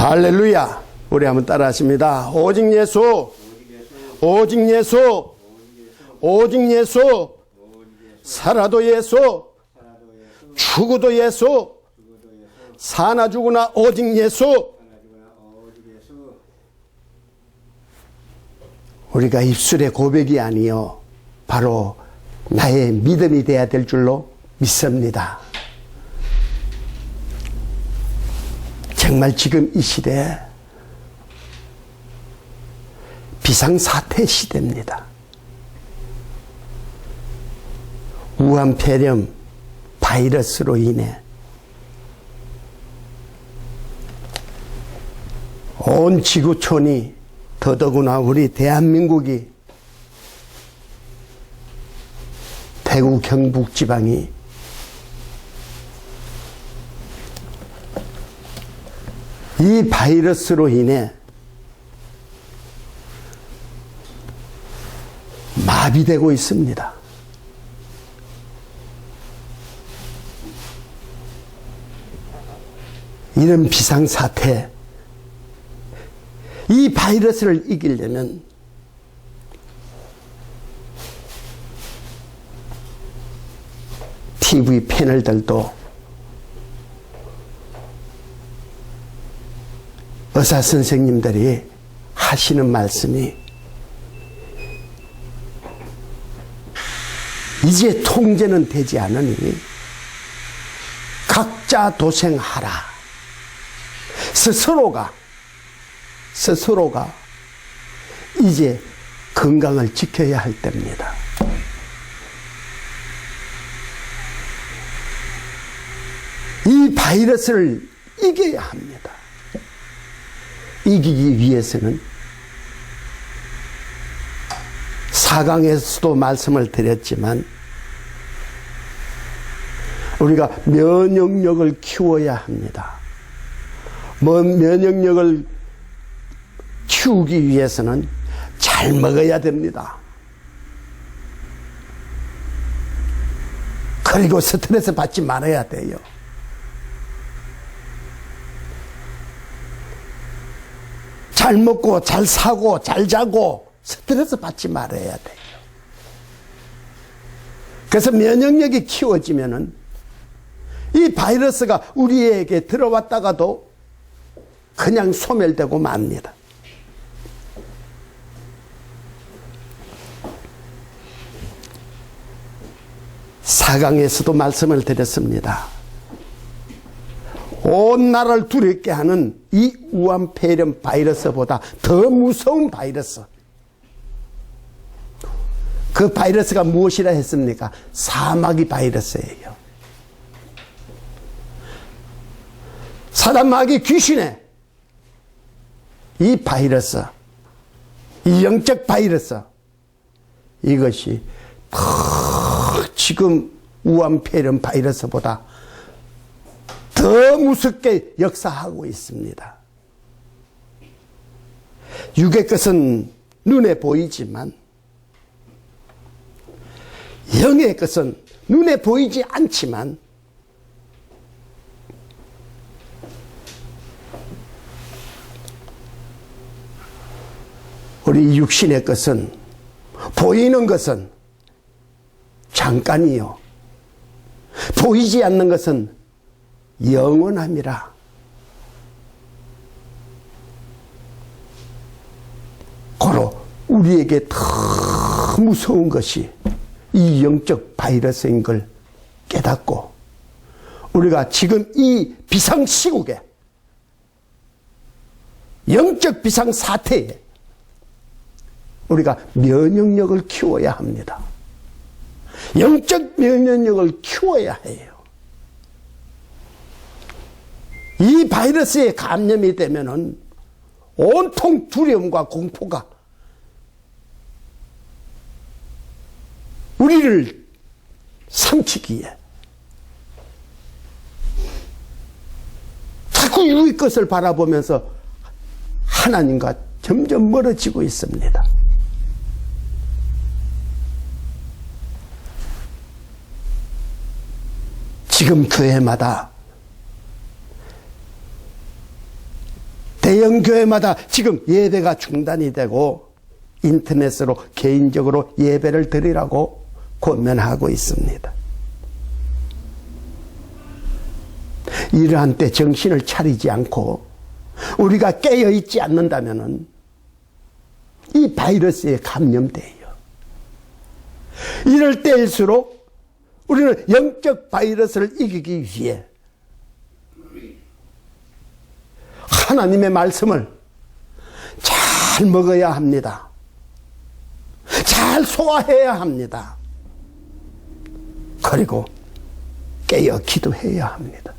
할렐루야. 우리 한번 따라 하십니다. 오직 예수, 오직 예수, 오직 예수, 살아도 예수, 죽어도 예수, 사나 죽으나 오직 예수. 우리가 입술의 고백이 아니요 바로 나의 믿음이 되어야 될 줄로 믿습니다. 정말 지금 이 시대에 비상사태 시대입니다. 우한 폐렴 바이러스로 인해 온 지구촌이, 더더구나 우리 대한민국이, 대구 경북 지방이 이 바이러스로 인해 마비되고 있습니다. 이런 비상사태, 이 바이러스를 이기려면 TV 패널들도 의사 선생님들이 하시는 말씀이 이제 통제는 되지 않으니 각자 도생하라. 스스로가 이제 건강을 지켜야 할 때입니다. 이 바이러스를 이겨야 합니다. 이기기 위해서는 4강에서도 말씀을 드렸지만 우리가 면역력을 키워야 합니다. 면역력을 키우기 위해서는 잘 먹어야 됩니다. 그리고 스트레스 받지 말아야 돼요. 잘 먹고 잘 사고 잘 자고 스트레스 받지 말아야 돼요. 그래서 면역력이 키워지면은 이 바이러스가 우리에게 들어왔다가도 그냥 소멸되고 맙니다. 사강에서도 말씀을 드렸습니다. 온 나라를 두렵게 하는 이 우한 폐렴 바이러스보다 더 무서운 바이러스, 그 바이러스가 무엇이라 했습니까? 사마귀 바이러스예요. 사단마귀 귀신의 이 바이러스, 이 영적 바이러스, 이것이 지금 우한 폐렴 바이러스보다 더 무섭게 역사하고 있습니다. 육의 것은 눈에 보이지만 영의 것은 눈에 보이지 않지만 우리 육신의 것은, 보이는 것은 잠깐이요, 보이지 않는 것은 영원함이라. 고로 우리에게 더 무서운 것이 이 영적 바이러스인 걸 깨닫고, 우리가 지금 이 비상시국에, 영적 비상사태에 우리가 면역력을 키워야 합니다. 영적 면역력을 키워야 해요. 이 바이러스에 감염이 되면은 온통 두려움과 공포가 우리를 삼키기에 자꾸 유의 것을 바라보면서 하나님과 점점 멀어지고 있습니다. 지금 교회마다 작은 교회마다 지금 예배가 중단이 되고 인터넷으로 개인적으로 예배를 드리라고 권면하고 있습니다. 이러한 때 정신을 차리지 않고 우리가 깨어있지 않는다면 이 바이러스에 감염돼요. 이럴 때일수록 우리는 영적 바이러스를 이기기 위해 하나님의 말씀을 잘 먹어야 합니다. 잘 소화해야 합니다. 그리고 깨어 기도해야 합니다.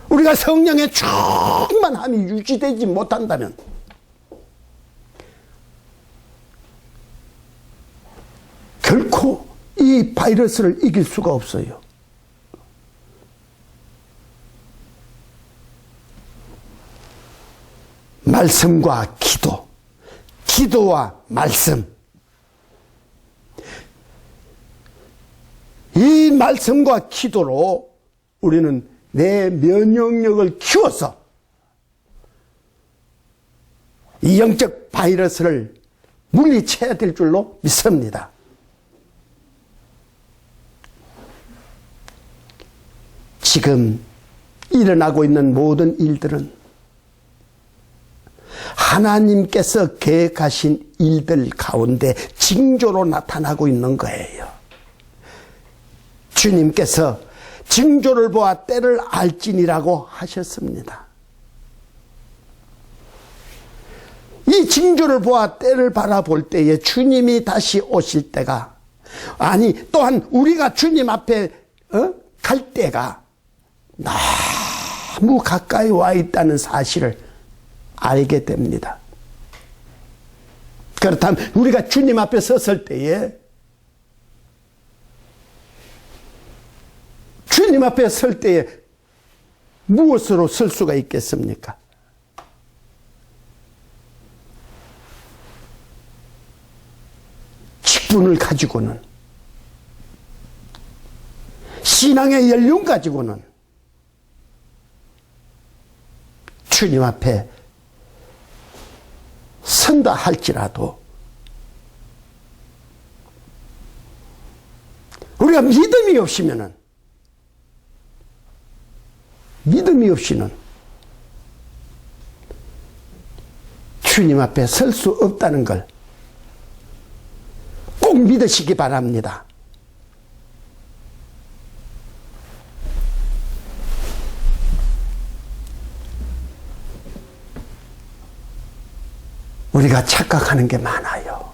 우리가 성령의 충만함이 유지되지 못한다면 결코 이 바이러스를 이길 수가 없어요. 말씀과 기도, 기도와 말씀. 이 말씀과 기도로 우리는 내 면역력을 키워서 이 영적 바이러스를 물리쳐야 될 줄로 믿습니다. 지금 일어나고 있는 모든 일들은 하나님께서 계획하신 일들 가운데 징조로 나타나고 있는 거예요. 주님께서 징조를 보아 때를 알지니라고 하셨습니다. 이 징조를 보아 때를 바라볼 때에 주님이 다시 오실 때가, 아니 또한 우리가 주님 앞에 갈 때가 너무 가까이 와 있다는 사실을 알게 됩니다. 그렇다면 우리가 주님 앞에 섰을 때에, 주님 앞에 설 때에 무엇으로 설 수가 있겠습니까? 직분을 가지고는, 신앙의 연륜 가지고는 주님 앞에 선다 할지라도 우리가 믿음이 없으면은, 믿음이 없이는 주님 앞에 설 수 없다는 걸 꼭 믿으시기 바랍니다. 우리가 착각하는 게 많아요.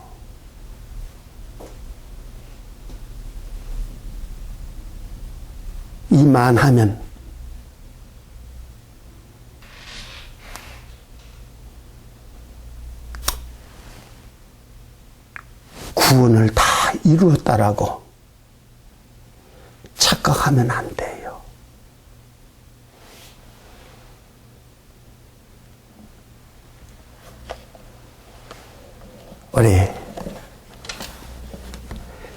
이만하면 구원을 다 이루었다라고 착각하면 안 돼요. 우리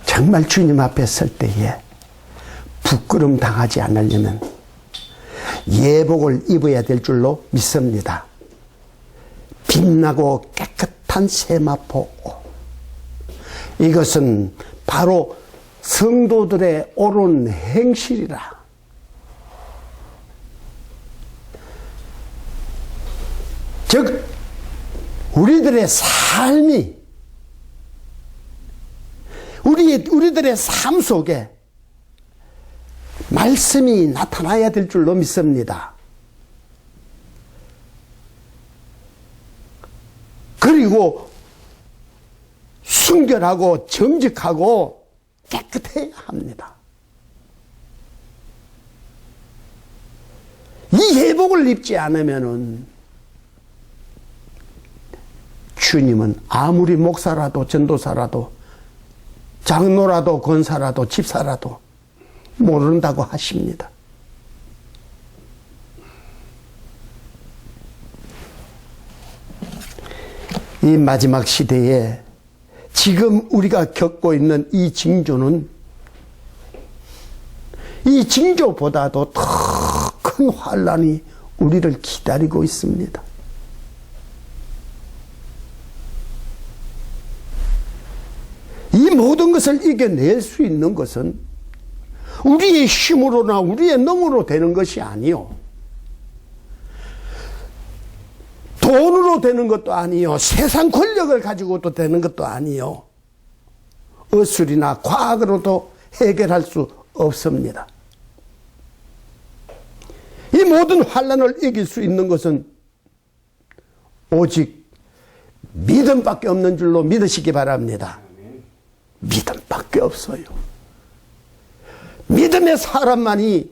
정말 주님 앞에 설 때에 부끄럼 당하지 않으려면 예복을 입어야 될 줄로 믿습니다. 빛나고 깨끗한 세마포 옷. 이것은 바로 성도들의 옳은 행실이라. 즉 우리들의 삶이, 우리들의 삶 속에 말씀이 나타나야 될 줄로 믿습니다. 그리고 순결하고 정직하고 깨끗해야 합니다. 이 예복을 입지 않으면은 주님은 아무리 목사라도 전도사라도 장로라도 권사라도 집사라도 모른다고 하십니다. 이 마지막 시대에 지금 우리가 겪고 있는 이 징조는 이 징조보다도 더 큰 환란이 우리를 기다리고 있습니다. 모든 것을 이겨낼 수 있는 것은 우리의 힘으로나 우리의 능으로 되는 것이 아니요, 돈으로 되는 것도 아니요, 세상 권력을 가지고도 되는 것도 아니요, 의술이나 과학으로도 해결할 수 없습니다. 이 모든 환난을 이길 수 있는 것은 오직 믿음밖에 없는 줄로 믿으시기 바랍니다. 믿음밖에 없어요. 믿음의 사람만이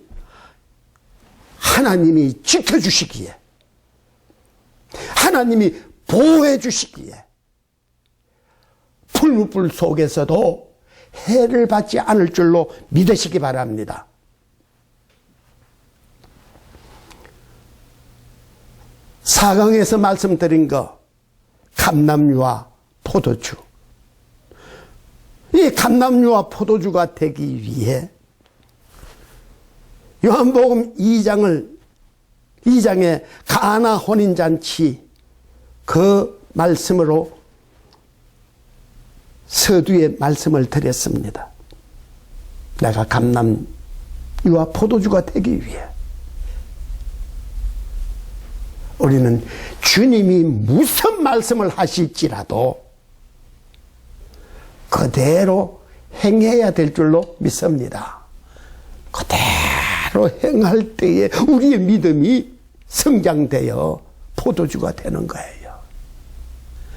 하나님이 지켜주시기에, 하나님이 보호해 주시기에 풀무불 속에서도 해를 받지 않을 줄로 믿으시기 바랍니다. 사강에서 말씀드린 거, 감람류와 포도주. 이 감람류와 포도주가 되기 위해 요한복음 2장의 가나 혼인잔치 그 말씀으로 서두에 말씀을 드렸습니다. 내가 감람류와 포도주가 되기 위해 우리는 주님이 무슨 말씀을 하실지라도 그대로 행해야 될 줄로 믿습니다. 그대로 행할 때에 우리의 믿음이 성장되어 포도주가 되는 거예요.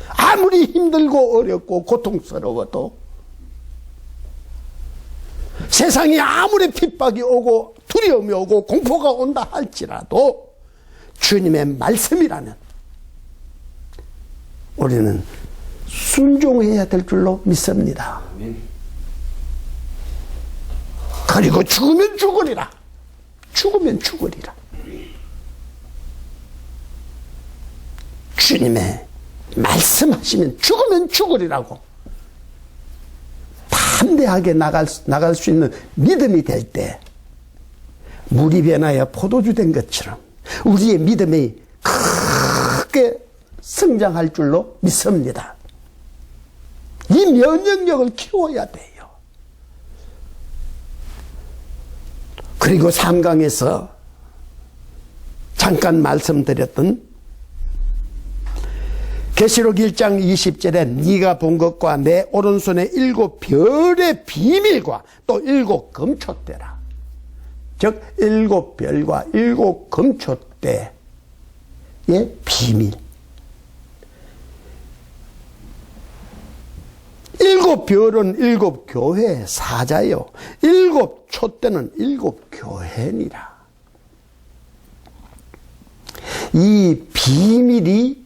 아무리 힘들고 어렵고 고통스러워도, 세상에 아무리 핍박이 오고 두려움이 오고 공포가 온다 할지라도 주님의 말씀이라면 우리는 순종해야 될 줄로 믿습니다. 그리고 죽으면 죽으리라. 죽으면 죽으리라. 주님의 말씀하시면 죽으면 죽으리라고 담대하게 나갈 수 있는 믿음이 될 때, 물이 변하여 포도주 된 것처럼 우리의 믿음이 크게 성장할 줄로 믿습니다. 이 면역력을 키워야 돼요. 그리고 3강에서 잠깐 말씀드렸던 계시록 1장 20절에 네가 본 것과 내 오른손에 7 별의 비밀과 또 7 금초대라. 즉 7 별과 7 금초대의 비밀. 7 별은 7 교회의 사자요, 7 촛대는 7 교회니라. 이 비밀이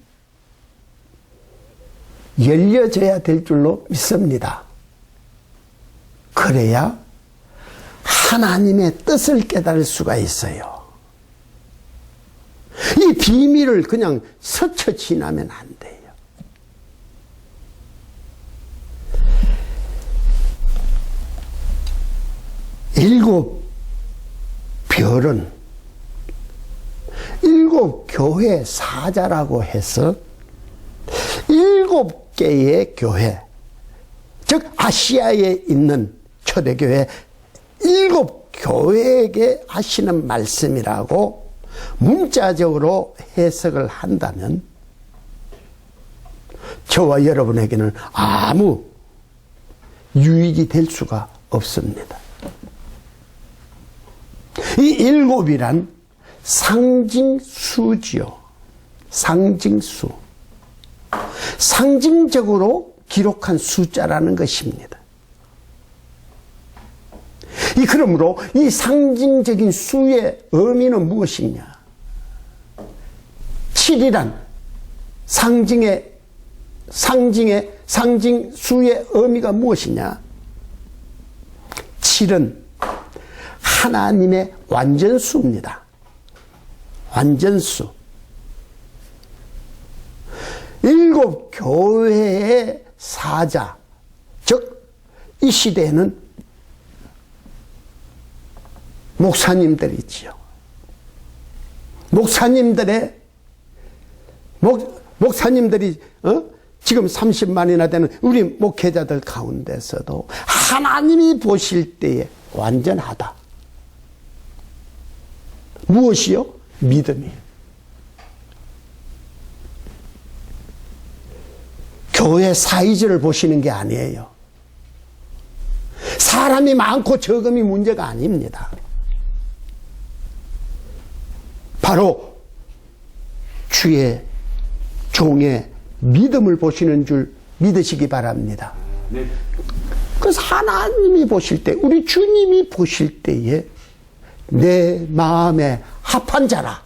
열려져야 될 줄로 믿습니다. 그래야 하나님의 뜻을 깨달을 수가 있어요. 이 비밀을 그냥 스쳐 지나면 안 돼요. 일곱 별은 7 교회 사자라고 해서 7개의 교회, 즉 아시아에 있는 초대교회 7 교회에게 하시는 말씀이라고 문자적으로 해석을 한다면 저와 여러분에게는 아무 유익이 될 수가 없습니다. 이 7이란 상징수지요. 상징수. 상징적으로 기록한 숫자라는 것입니다. 그러므로 이 상징적인 수의 의미는 무엇이냐? 7이란 상징수의 의미가 무엇이냐? 7은 하나님의 완전수입니다. 완전수. 7 교회의 사자, 즉 이 시대에는 목사님들이지요. 목사님들이 지금 30만이나 되는 우리 목회자들 가운데서도 하나님이 보실 때에 완전하다. 무엇이요? 믿음이. 교회 사이즈를 보시는 게 아니에요. 사람이 많고 적음이 문제가 아닙니다. 바로 주의 종의 믿음을 보시는 줄 믿으시기 바랍니다. 네. 그래서 하나님이 보실 때, 우리 주님이 보실 때에 내 마음에 합한 자라,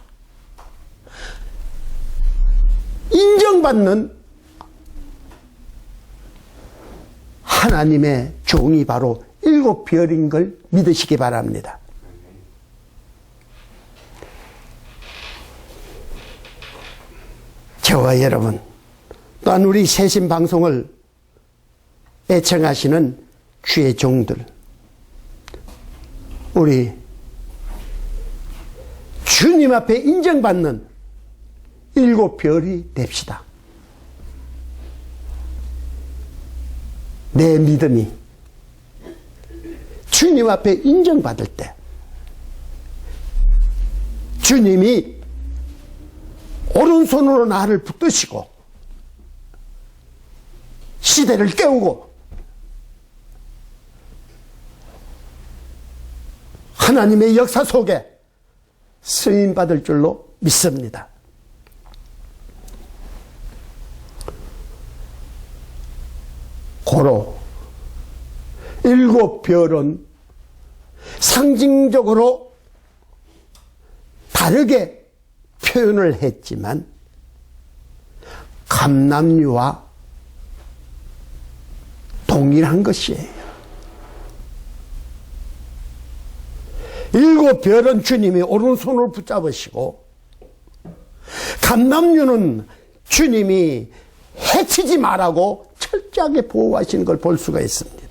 인정받는 하나님의 종이 바로 7별인 걸 믿으시기 바랍니다. 저와 여러분, 또한 우리 새신 방송을 애청하시는 주의 종들, 우리 주님 앞에 인정받는 7별이 됩시다. 내 믿음이 주님 앞에 인정받을 때 주님이 오른손으로 나를 붙드시고 시대를 깨우고 하나님의 역사 속에 쓰임받을 줄로 믿습니다. 고로 7별은 상징적으로 다르게 표현을 했지만 감람류와 동일한 것이에요. 7별은 주님이 오른손으로 붙잡으시고 감람류는 주님이 해치지 말라고 철저하게 보호하시는 걸 볼 수가 있습니다.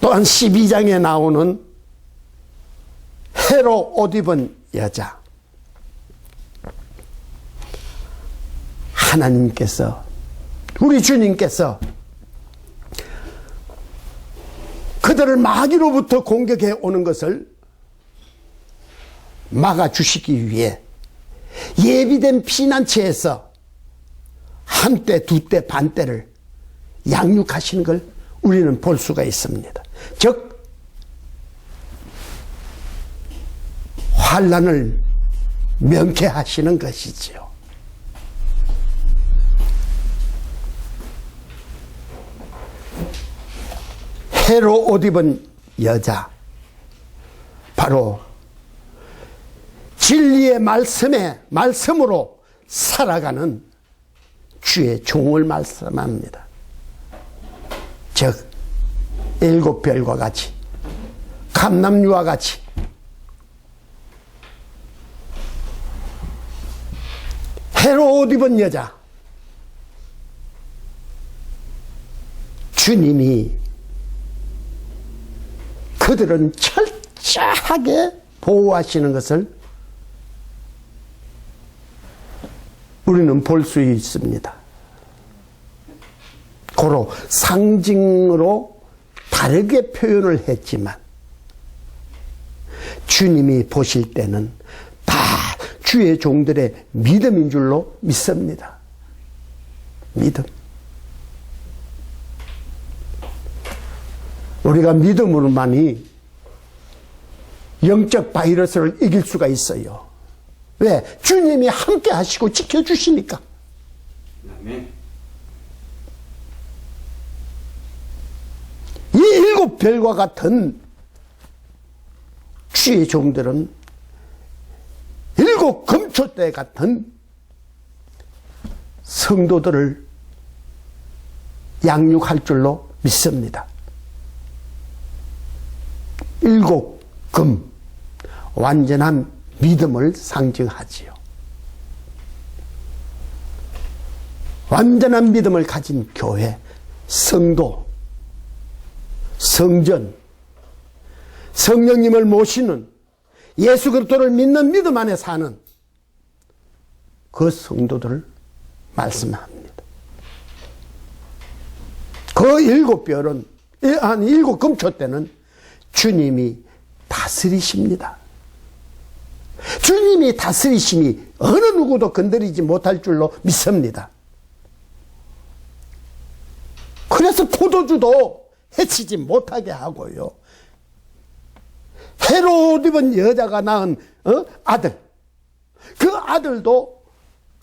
또한 12장에 나오는 해로 옷 입은 여자, 하나님께서, 우리 주님께서 그들을 마귀로부터 공격해 오는 것을 막아주시기 위해 예비된 피난처에서 한때, 두때, 반때를 양육하시는 걸 우리는 볼 수가 있습니다. 즉 환난을 면케하시는 것이지요. 해로 옷 입은 여자, 바로 진리의 말씀으로 살아가는 주의 종을 말씀합니다. 즉 7별과 같이, 감람류와 같이 해로 옷 입은 여자, 주님이 그들은 철저하게 보호하시는 것을 우리는 볼 수 있습니다. 고로 상징으로 다르게 표현을 했지만 주님이 보실 때는 다 주의 종들의 믿음인 줄로 믿습니다. 믿음. 우리가 믿음으로만이 영적 바이러스를 이길 수가 있어요. 왜? 주님이 함께 하시고 지켜주시니까. 아멘. 이 7별과 같은 주의 종들은 7 금초대 같은 성도들을 양육할 줄로 믿습니다. 7 금, 완전한 믿음을 상징하지요. 완전한 믿음을 가진 교회, 성도, 성전, 성령님을 모시는 예수 그리스도를 믿는 믿음 안에 사는 그 성도들을 말씀합니다. 그 일곱 별은, 한 일곱 금초 때는 주님이 다스리십니다. 주님이 다스리심이 어느 누구도 건드리지 못할 줄로 믿습니다. 그래서 포도주도 해치지 못하게 하고요. 헤롯 입은 여자가 낳은 아들, 그 아들도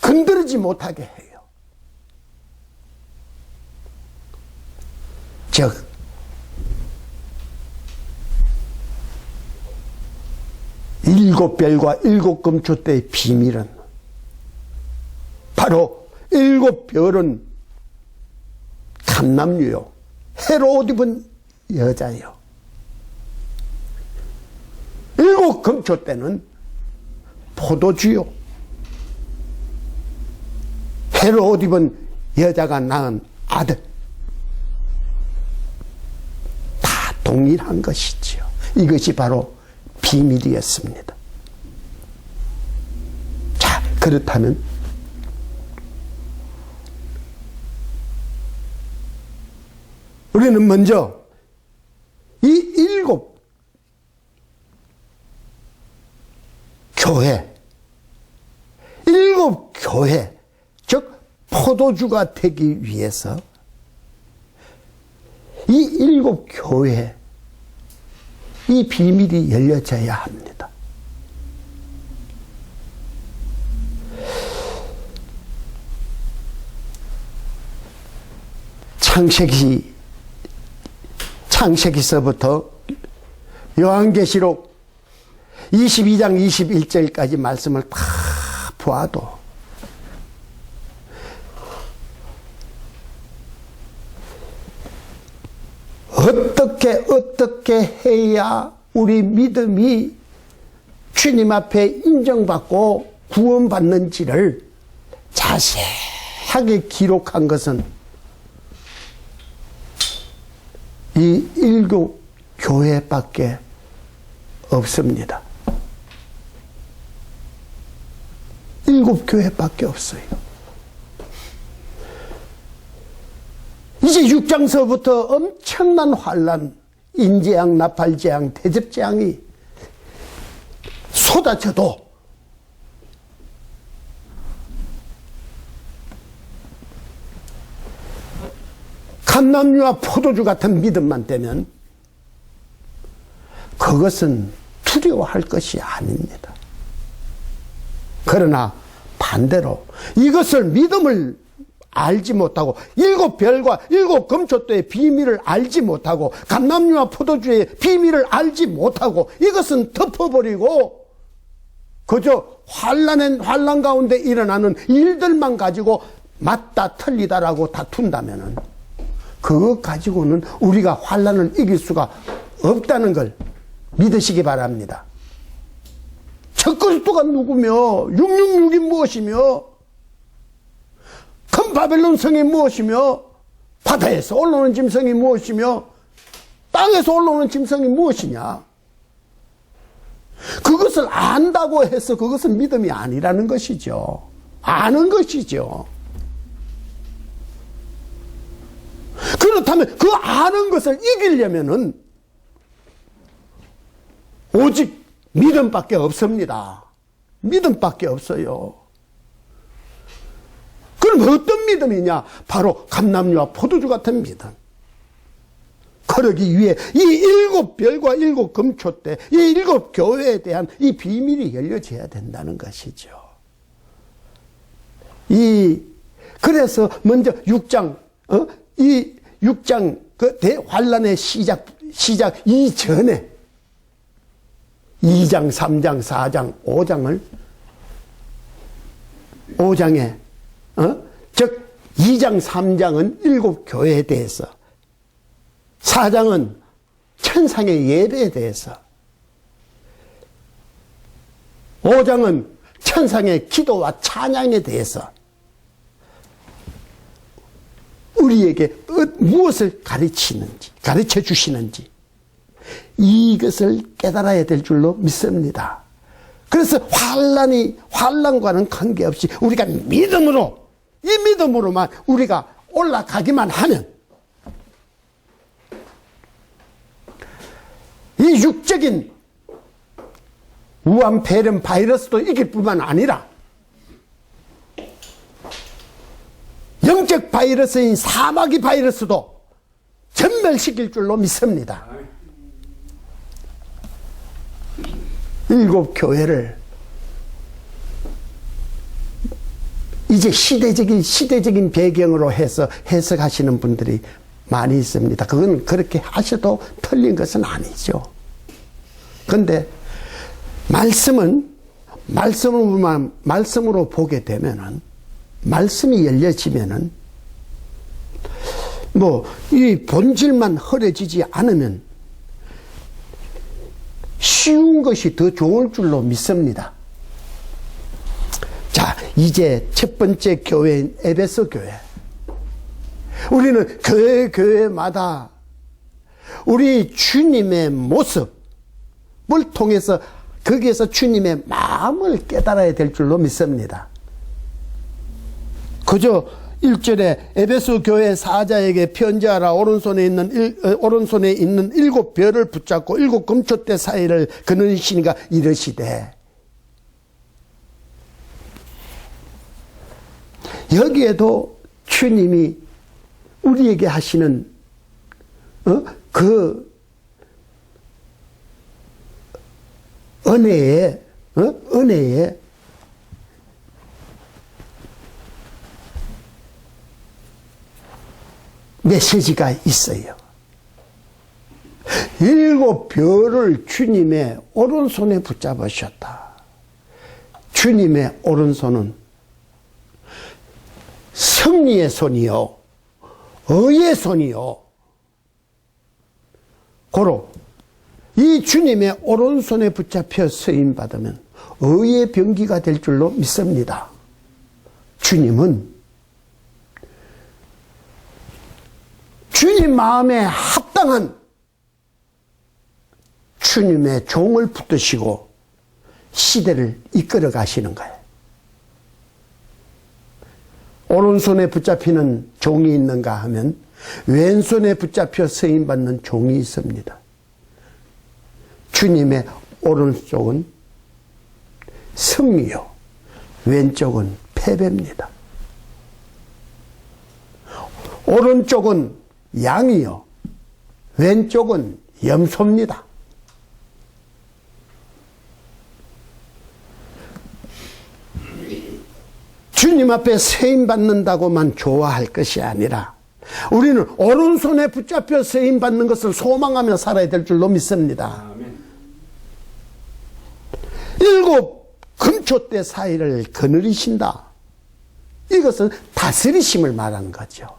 건드리지 못하게 해요. 즉 일곱 별과 일곱 금초 때의 비밀은 바로 일곱 별은 간남류요, 헤롯 입은 여자요. 일곱 금초 때는 포도주요, 헤롯 입은 여자가 낳은 아들, 다 동일한 것이지요. 이것이 바로 비밀이었습니다. 자, 그렇다면 우리는 먼저 이 일곱 교회, 일곱 교회, 즉 포도주가 되기 위해서 이 일곱 교회, 이 비밀이 열려져야 합니다. 창세기서부터 요한계시록 22장 21절까지 말씀을 다 보아도 어떻게 해야 우리 믿음이 주님 앞에 인정받고 구원받는지를 자세하게 기록한 것은 이 일곱 교회밖에 없습니다. 일곱 교회밖에 없어요. 이제 6장서부터 엄청난 환란, 인재앙, 나팔재앙, 대접재앙이 쏟아져도 감람류와 포도주 같은 믿음만 되면 그것은 두려워할 것이 아닙니다. 그러나 반대로 이것을 믿음을 알지 못하고 일곱 별과 일곱 금초대의 비밀을 알지 못하고 감람류와 포도주의 비밀을 알지 못하고 이것은 덮어버리고 그저 환란 가운데 일어나는 일들만 가지고 맞다 틀리다라고 다툰다면은 그것 가지고는 우리가 환란을 이길 수가 없다는 걸 믿으시기 바랍니다. 적그리스도가 누구며 666이 무엇이며 큰 바벨론 성이 무엇이며 바다에서 올라오는 짐승이 무엇이며 땅에서 올라오는 짐승이 무엇이냐. 그것을 안다고 해서 그것은 믿음이 아니라는 것이죠. 아는 것이죠. 그렇다면 그 아는 것을 이기려면은 오직 믿음밖에 없습니다. 믿음밖에 없어요. 그럼 어떤 믿음이냐? 바로 감람류와 포도주 같은 믿음. 그러기 위해 이 일곱 별과 일곱 금초대, 이 일곱 교회에 대한 이 비밀이 열려져야 된다는 것이죠. 그래서 먼저 6장, 이 6장 그 대환란의 시작 이전에 2장, 3장, 4장, 5장에 즉 2장, 3장은 일곱 교회에 대해서, 4장은 천상의 예배에 대해서, 5장은 천상의 기도와 찬양에 대해서 우리에게 무엇을 가르쳐 주시는지, 이것을 깨달아야 될 줄로 믿습니다. 그래서 환난과는 관계없이 우리가 믿음으로, 이 믿음으로만 우리가 올라가기만 하면 이 육적인 우한 폐렴 바이러스도 이길 뿐만 아니라 영적 바이러스인 사마귀 바이러스도 전멸시킬 줄로 믿습니다. 일곱 교회를 이제 시대적인 배경으로 해서 해석하시는 분들이 많이 있습니다. 그건 그렇게 하셔도 틀린 것은 아니죠. 그런데 말씀으로 보게 되면은, 말씀이 열려지면은, 이 본질만 흐려지지 않으면 쉬운 것이 더 좋을 줄로 믿습니다. 자, 이제 첫 번째 교회인 에베소 교회. 우리는 교회마다 우리 주님의 모습을 통해서 거기에서 주님의 마음을 깨달아야 될 줄로 믿습니다. 그저 1절에 에베소 교회 사자에게 편지하라. 오른손에 있는 일곱 별을 붙잡고 일곱 금초대 사이를 거느리시니가 이르시되. 여기에도 주님이 우리에게 하시는 그 은혜에 메시지가 있어요. 일곱 별을 주님의 오른손에 붙잡으셨다. 주님의 오른손은 승리의 손이요, 의의 손이요. 고로 이 주님의 오른손에 붙잡혀 쓰임받으면 의의 병기가 될 줄로 믿습니다. 주님은 주님 마음에 합당한 주님의 종을 붙드시고 시대를 이끌어 가시는 거예요. 오른손에 붙잡히는 종이 있는가 하면 왼손에 붙잡혀 쓰임받는 종이 있습니다. 주님의 오른쪽은 승리요, 왼쪽은 패배입니다. 오른쪽은 양이요, 왼쪽은 염소입니다. 주님 앞에 세임받는다고만 좋아할 것이 아니라 우리는 오른손에 붙잡혀 세임받는 것을 소망하며 살아야 될 줄로 믿습니다. 일곱 금초대 사이를 거느리신다. 이것은 다스리심을 말하는 거죠.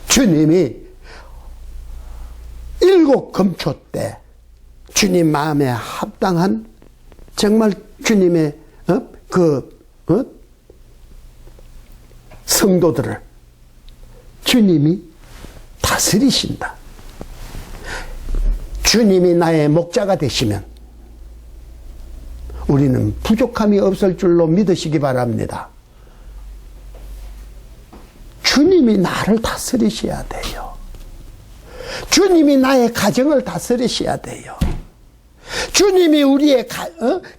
주님이 일곱 금초대, 주님 마음에 합당한 정말 주님의 성도들을 주님이 다스리신다. 주님이 나의 목자가 되시면 우리는 부족함이 없을 줄로 믿으시기 바랍니다. 주님이 나를 다스리셔야 돼요. 주님이 나의 가정을 다스리셔야 돼요. 주님이 우리의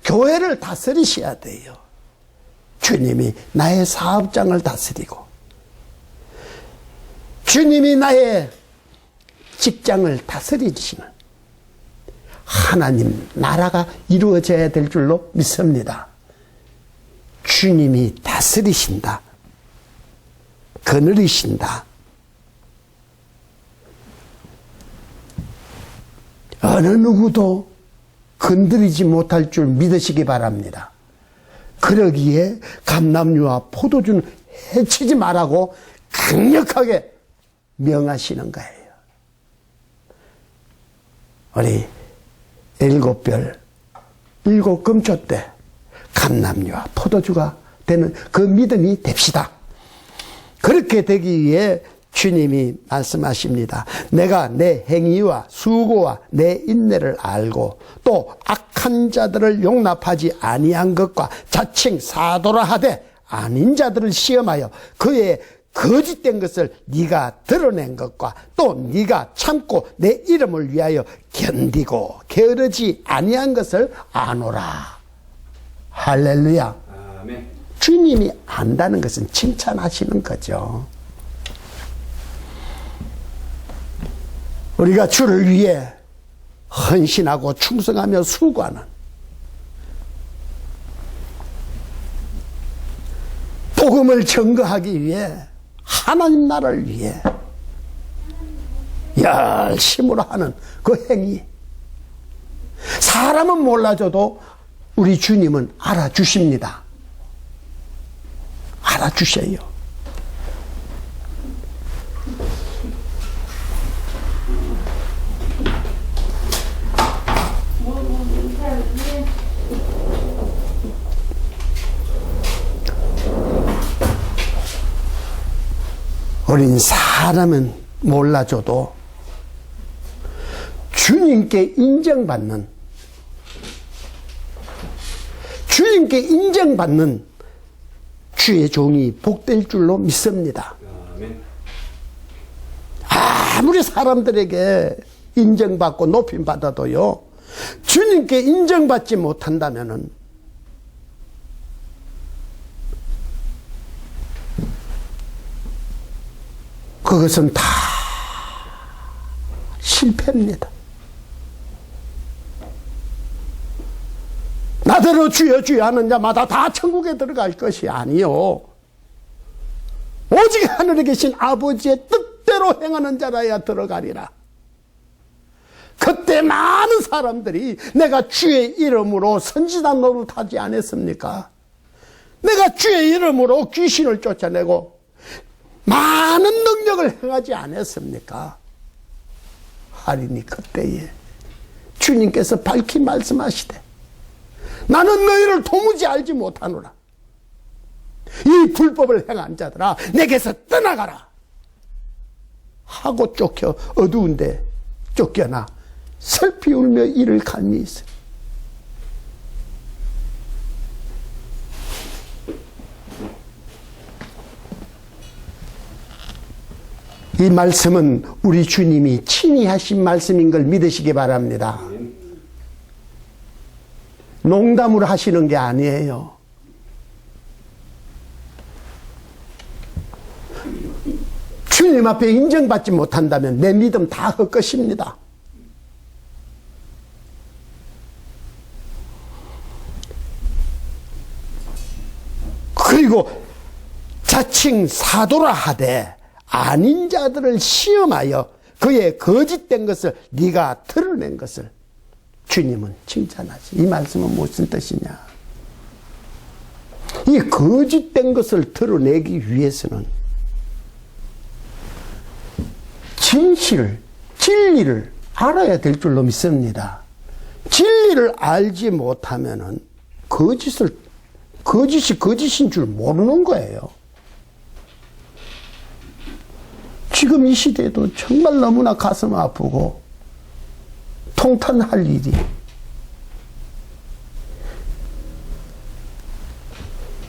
교회를 다스리셔야 돼요. 주님이 나의 사업장을 다스리고 주님이 나의 직장을 다스리시는 하나님 나라가 이루어져야 될 줄로 믿습니다. 주님이 다스리신다. 거느리신다. 어느 누구도 건드리지 못할 줄 믿으시기 바랍니다. 그러기에 감람류와 포도주는 해치지 말라고 강력하게 명하시는 거예요. 우리 일곱 별, 일곱 금초대, 감람류와 포도주가 되는 그 믿음이 됩시다. 그렇게 되기 위해 주님이 말씀하십니다. 내가 내 행위와 수고와 내 인내를 알고 또 악한 자들을 용납하지 아니한 것과 자칭 사도라 하되 아닌 자들을 시험하여 그의 거짓된 것을 네가 드러낸 것과 또 네가 참고 내 이름을 위하여 견디고 게으르지 아니한 것을 아노라. 할렐루야. 아멘. 주님이 안다는 것은 칭찬하시는 거죠. 우리가 주를 위해 헌신하고 충성하며 수고하는 복음을 증거하기 위해 하나님 나라를 위해 열심으로 하는 그 행위, 사람은 몰라줘도 우리 주님은 알아주십니다. 알아주셔요. 우린 사람은 몰라줘도 주님께 인정받는 주의 종이 복될 줄로 믿습니다. 아멘. 아무리 사람들에게 인정받고 높임받아도요, 주님께 인정받지 못한다면은 그것은 다 실패입니다. 나더러 주여 주여 하는 자마다 다 천국에 들어갈 것이 아니요, 오직 하늘에 계신 아버지의 뜻대로 행하는 자라야 들어가리라. 그때 많은 사람들이 내가 주의 이름으로 선지자 노릇하지 않았습니까? 내가 주의 이름으로 귀신을 쫓아내고 많은 능력을 행하지 않았습니까? 하리니 그때에 주님께서 밝히 말씀하시되 나는 너희를 도무지 알지 못하노라. 이 불법을 행한 자들아 내게서 떠나가라 하고 쫓겨 어두운 데 쫓겨나 슬피 울며 이를 간니 있으리. 이 말씀은 우리 주님이 친히 하신 말씀인 걸 믿으시기 바랍니다. 농담으로 하시는 게 아니에요. 주님 앞에 인정받지 못한다면 내 믿음 다 헛것입니다. 그리고 자칭 사도라 하되 아닌 자들을 시험하여 그의 거짓된 것을 네가 드러낸 것을 주님은 칭찬하지. 이 말씀은 무슨 뜻이냐? 이 거짓된 것을 드러내기 위해서는 진리를 알아야 될 줄로 믿습니다. 진리를 알지 못하면은 거짓이 거짓인 줄 모르는 거예요. 지금 이 시대에도 정말 너무나 가슴 아프고 통탄할 일이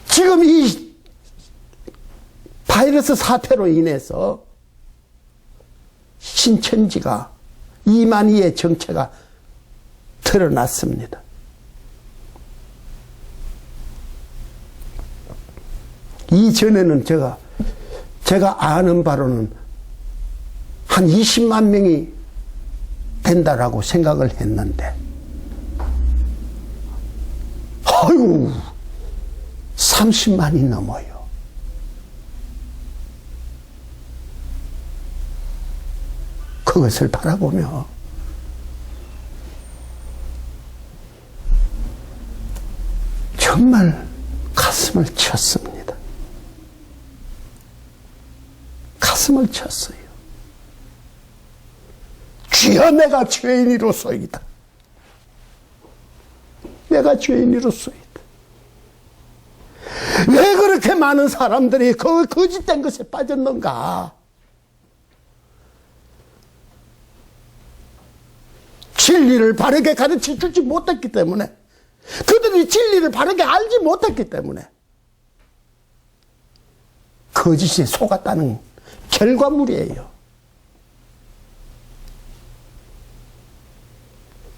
지금 이 바이러스 사태로 인해서 신천지가 이만희의 정체가 드러났습니다. 이전에는 제가 아는 바로는 한 20만 명이 된다라고 생각을 했는데, 아유, 30만이 넘어요. 그것을 바라보며 정말 가슴을 쳤습니다. 가슴을 쳤어요. 주여, 내가 죄인이로소이다. 내가 죄인이로소이다. 왜 그렇게 많은 사람들이 그 거짓된 것에 빠졌는가? 진리를 바르게 가르쳐 주지 못했기 때문에, 그들이 진리를 바르게 알지 못했기 때문에 거짓에 속았다는 결과물이에요.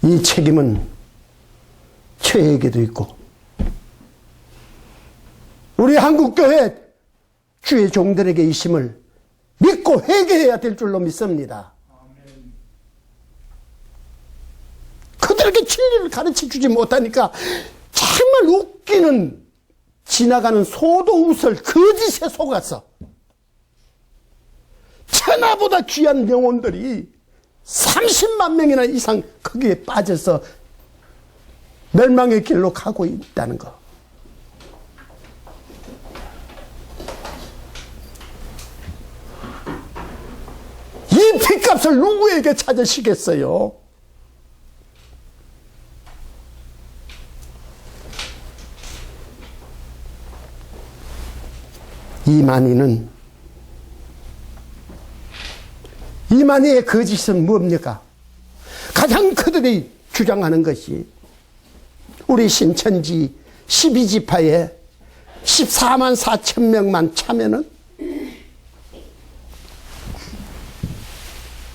이 책임은 저에게도 있고 우리 한국교회 주의 종들에게 있음을 믿고 회개해야 될 줄로 믿습니다. 그들에게 진리를 가르쳐 주지 못하니까 정말 웃기는, 지나가는 소도 웃을 거짓에 속아서 천하보다 귀한 영혼들이 30만 명이나 이상 거기에 빠져서 멸망의 길로 가고 있다는 거. 이 핏값을 누구에게 찾으시겠어요? 이만희의 거짓은 뭡니까? 가장 그들이 주장하는 것이 우리 신천지 12지파에 14만 4천 명만 차면은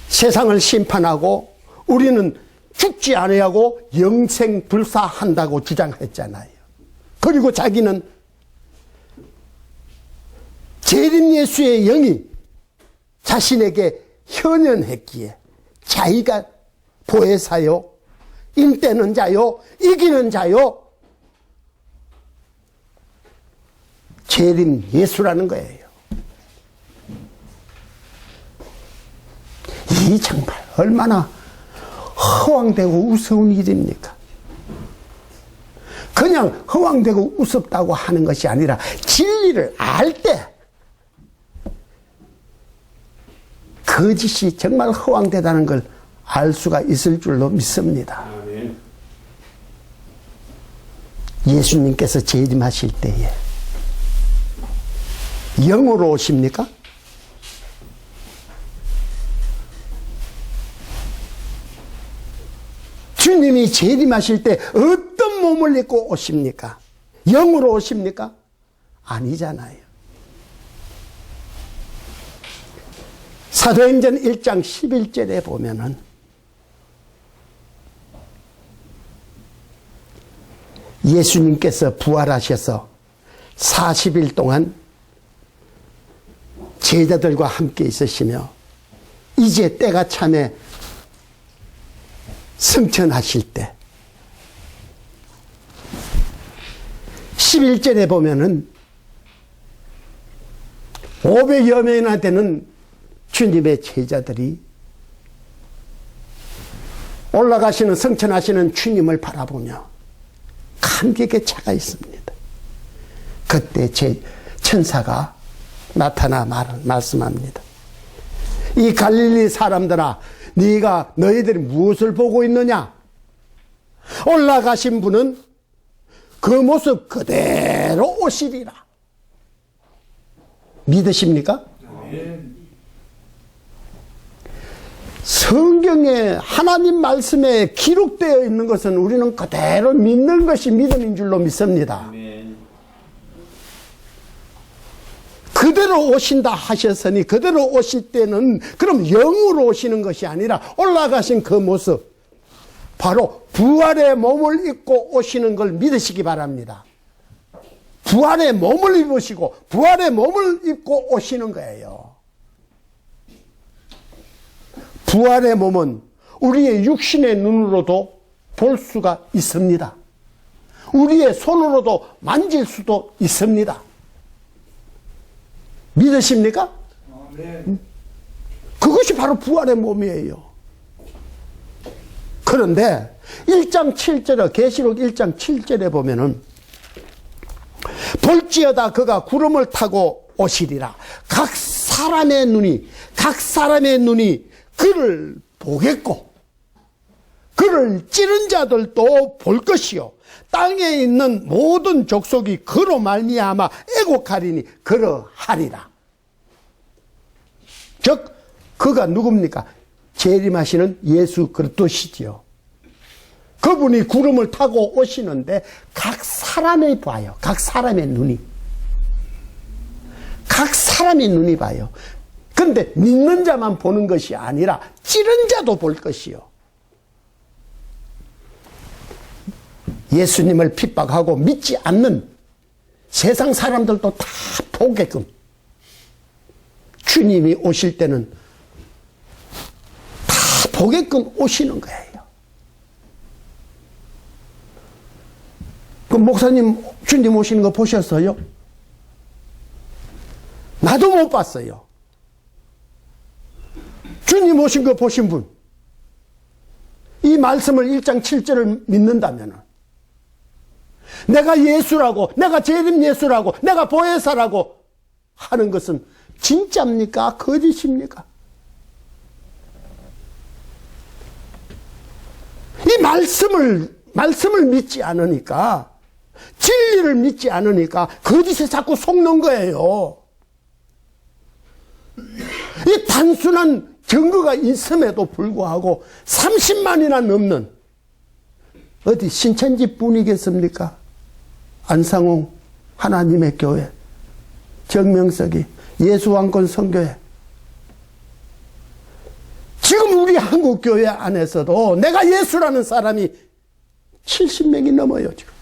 세상을 심판하고 우리는 죽지 아니하고 영생불사한다고 주장했잖아요. 그리고 자기는 재림 예수의 영이 자신에게 현현했기에 자기가 보혜사요, 인때는 자요, 이기는 자요, 재림 예수라는 거예요. 이 정말 얼마나 허황되고 우스운 일입니까? 그냥 허황되고 우습다고 하는 것이 아니라 진리를 알 때 거짓이 정말 허황되다는 걸 알 수가 있을 줄로 믿습니다. 아멘. 예수님께서 재림하실 때에 영으로 오십니까? 주님이 재림하실 때 어떤 몸을 입고 오십니까? 영으로 오십니까? 아니잖아요. 사도행전 1장 11절에 보면은 예수님께서 부활하셔서 40일 동안 제자들과 함께 있으시며 이제 때가 참에 승천하실 때 11절에 보면은 500여 명이나 되는 주님의 제자들이 올라가시는, 승천하시는 주님을 바라보며 감격에 차가 있습니다. 그때 천사가 나타나 말씀합니다. 이 갈릴리 사람들아, 너희들이 무엇을 보고 있느냐? 올라가신 분은 그 모습 그대로 오시리라. 믿으십니까? 성경에 하나님 말씀에 기록되어 있는 것은 우리는 그대로 믿는 것이 믿음인 줄로 믿습니다. 아멘. 그대로 오신다 하셨으니 그대로 오실 때는 그럼 영으로 오시는 것이 아니라 올라가신 그 모습, 바로 부활의 몸을 입고 오시는 걸 믿으시기 바랍니다. 부활의 몸을 입으시고 부활의 몸을 입고 오시는 거예요. 부활의 몸은 우리의 육신의 눈으로도 볼 수가 있습니다. 우리의 손으로도 만질 수도 있습니다. 믿으십니까? 그것이 바로 부활의 몸이에요. 그런데 1장 7절에, 계시록 1장 7절에 보면은 볼지어다 그가 구름을 타고 오시리라. 각 사람의 눈이 그를 보겠고 그를 찌른 자들도 볼 것이요 땅에 있는 모든 족속이 그로 말미암아 애곡하리니 그러하리라. 즉 그가 누굽니까? 재림하시는 예수 그리스도시지요. 그분이 구름을 타고 오시는데 각 사람이 봐요. 각 사람의 눈이. 각 사람의 눈이 봐요. 근데 믿는 자만 보는 것이 아니라 찌른 자도 볼 것이요. 예수님을 핍박하고 믿지 않는 세상 사람들도 다 보게끔 주님이 오실 때는 다 보게끔 오시는 거예요. 그 목사님 주님 오시는 거 보셨어요? 나도 못 봤어요. 주님 오신 거 보신 분, 이 말씀을 1장 7절을 믿는다면 내가 예수라고, 내가 재림 예수라고, 내가 보혜사라고 하는 것은 진짜입니까? 거짓입니까? 이 말씀을 믿지 않으니까, 진리를 믿지 않으니까 거짓에 자꾸 속는 거예요. 이 단순한 증거가 있음에도 불구하고 30만이나 넘는 어디 신천지 뿐이겠습니까? 안상홍 하나님의 교회, 정명석이 예수왕권 선교회, 지금 우리 한국 교회 안에서도 내가 예수라는 사람이 70명이 넘어요. 지금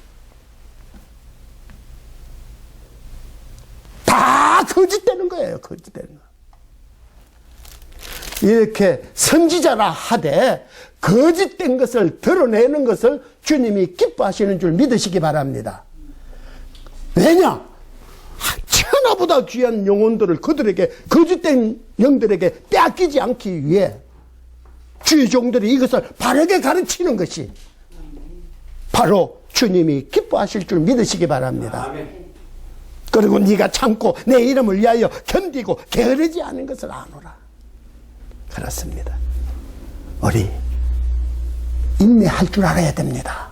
다 거짓되는 거예요. 거짓되는 거. 이렇게 선지자라 하되 거짓된 것을 드러내는 것을 주님이 기뻐하시는 줄 믿으시기 바랍니다. 왜냐? 천하보다 귀한 영혼들을 그들에게, 거짓된 영들에게 빼앗기지 않기 위해 주의 종들이 이것을 바르게 가르치는 것이 바로 주님이 기뻐하실 줄 믿으시기 바랍니다. 그리고 네가 참고 내 이름을 위하여 견디고 게으르지 않은 것을 아노라. 그렇습니다. 우리 인내할 줄 알아야 됩니다.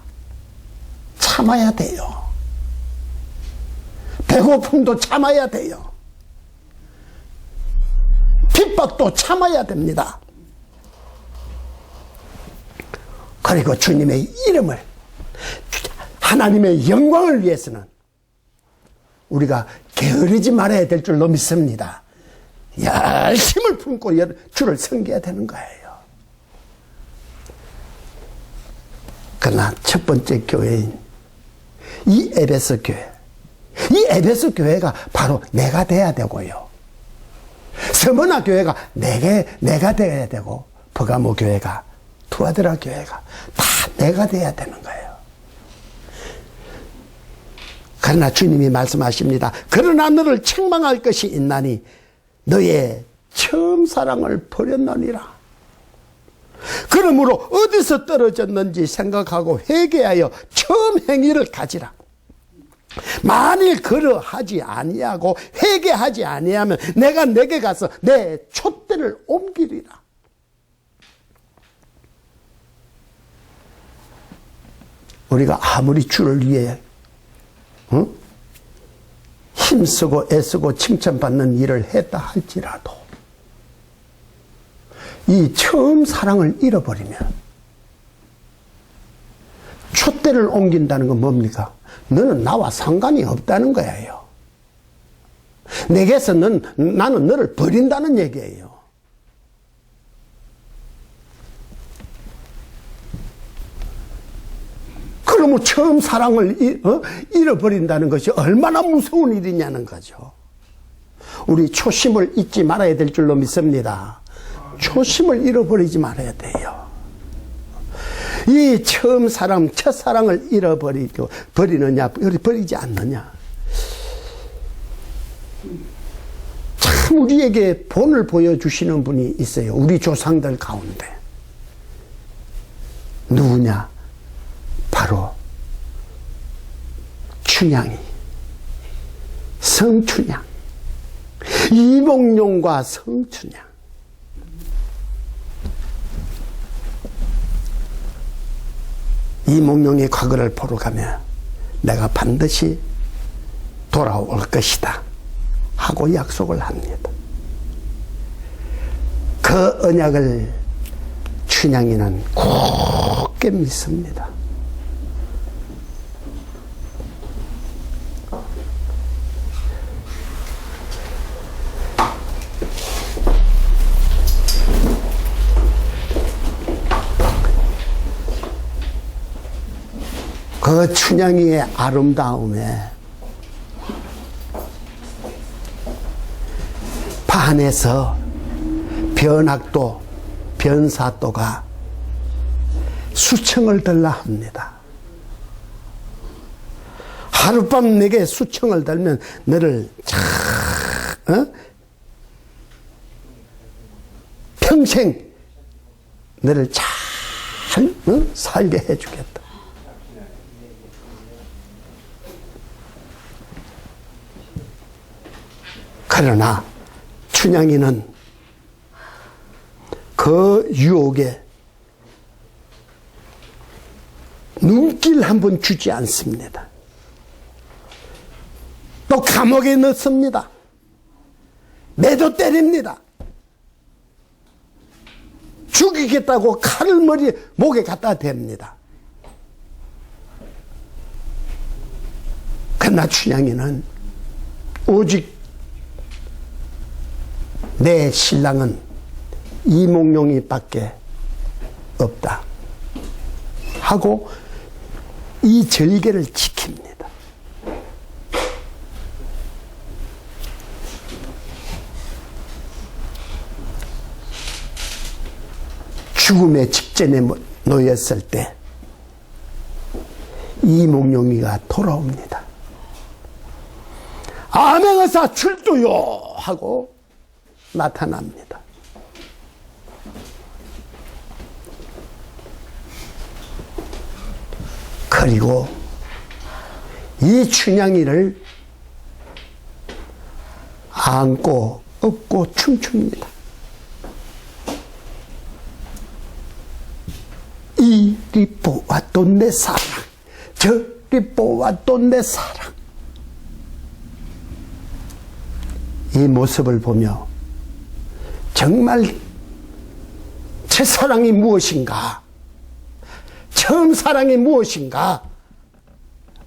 참아야 돼요. 배고픔도 참아야 돼요. 핍박도 참아야 됩니다. 그리고 주님의 이름을, 하나님의 영광을 위해서는 우리가 게으르지 말아야 될 줄로 믿습니다. 열심을 품고 주를 섬겨야 되는 거예요. 그러나 첫 번째 교회인 이 에베소 교회, 이 에베소 교회가 바로 내가 돼야 되고요. 스무나 교회가 내가 돼야 되고, 버가모 교회가, 투아드라 교회가 다 내가 돼야 되는 거예요. 그러나 주님이 말씀하십니다. 그러나 너를 책망할 것이 있나니 너의 처음 사랑을 버렸느니라. 그러므로 어디서 떨어졌는지 생각하고 회개하여 처음 행위를 가지라. 만일 그러하지 아니하고 회개하지 아니하면 내가 내게 가서 내 촛대를 옮기리라. 우리가 아무리 주를 위해 힘쓰고 애쓰고 칭찬받는 일을 했다 할지라도 이 처음 사랑을 잃어버리면, 촛대를 옮긴다는 건 뭡니까? 너는 나와 상관이 없다는 거예요. 내게서 나는 너를 버린다는 얘기예요. 그러면 처음 사랑을 잃어버린다는 것이 얼마나 무서운 일이냐는 거죠. 우리 초심을 잊지 말아야 될 줄로 믿습니다. 초심을 잃어버리지 말아야 돼요. 이 처음 사랑, 첫사랑을 버리느냐, 버리지 않느냐. 참 우리에게 본을 보여주시는 분이 있어요. 우리 조상들 가운데. 누구냐? 바로 춘향이, 성춘향, 이몽룡과 성춘향. 이몽룡의 과거를 보러 가면 내가 반드시 돌아올 것이다 하고 약속을 합니다. 그 언약을 춘향이는 굳게 믿습니다. 그 춘향이의 아름다움에 반해서 변학도, 변사또가 수청을 들라 합니다. 하룻밤 내게 수청을 들면 너를 평생 너를 잘 살게 해주겠다. 그러나 춘향이는 그 유혹에 눈길 한번 주지 않습니다. 또 감옥에 넣습니다. 매도 때립니다. 죽이겠다고 칼을 목에 갖다 댑니다. 그러나 춘향이는 오직 내 신랑은 이몽룡이밖에 없다 하고 이 절개를 지킵니다. 죽음의 직전에 놓였을 때 이몽룡이가 돌아옵니다. 암행어사 출두요 하고 나타납니다. 그리고 이 춘향이를 안고 업고 춤춥니다. 이리 보았던 내 사랑, 저리 보았던 내 사랑. 이 모습을 보며 정말 첫사랑이 무엇인가, 처음 사랑이 무엇인가,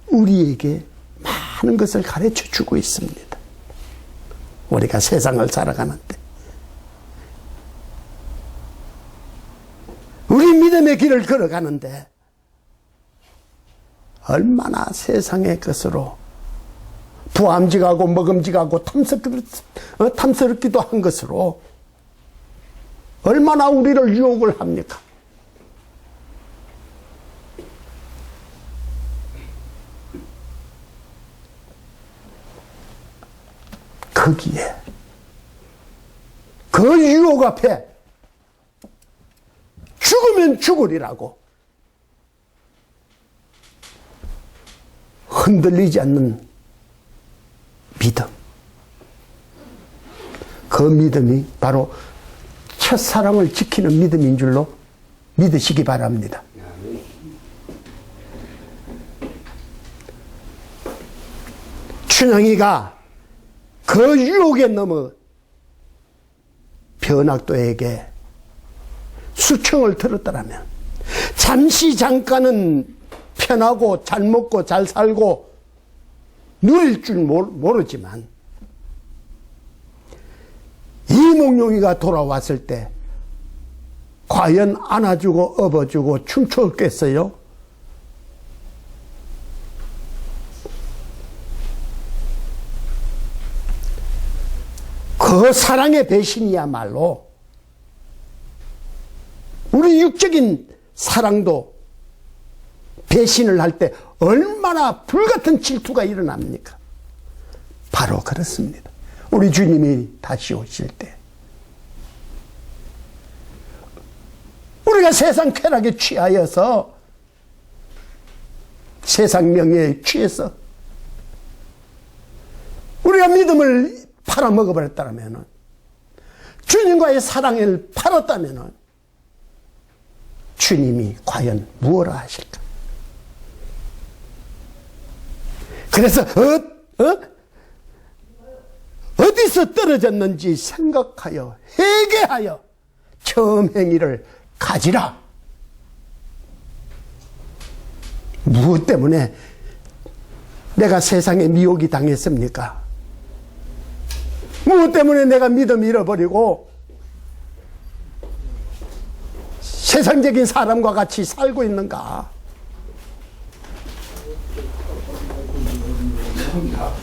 우리에게 많은 것을 가르쳐 주고 있습니다. 우리가 세상을 살아가는데 우리 믿음의 길을 걸어가는데 얼마나 세상의 것으로 부함직하고 먹음직하고 탐스럽기도 한 것으로 얼마나 우리를 유혹을 합니까? 거기에 그 유혹 앞에 죽으면 죽으리라고 흔들리지 않는 믿음, 그 믿음이 바로 첫사랑을 지키는 믿음인 줄로 믿으시기 바랍니다. 춘향이가 그 유혹에 넘어 변학도에게 수청을 들었더라면 잠시 잠깐은 편하고 잘 먹고 잘 살고 누릴 줄 모르지만 이몽룡이가 돌아왔을 때 과연 안아주고 업어주고 춤췄겠어요? 그 사랑의 배신이야말로 우리 육적인 사랑도 배신을 할 때 얼마나 불같은 질투가 일어납니까? 바로 그렇습니다. 우리 주님이 다시 오실 때 우리가 세상 쾌락에 취하여서 세상 명예에 취해서 우리가 믿음을 팔아먹어버렸다면, 주님과의 사랑을 팔았다면 주님이 과연 무엇을 하실까? 그래서 어디서 떨어졌는지 생각하여 회개하여 처음 행위를 가지라. 무엇 때문에 내가 세상에 미혹이 당했습니까? 무엇 때문에 내가 믿음 잃어버리고 세상적인 사람과 같이 살고 있는가? 정답.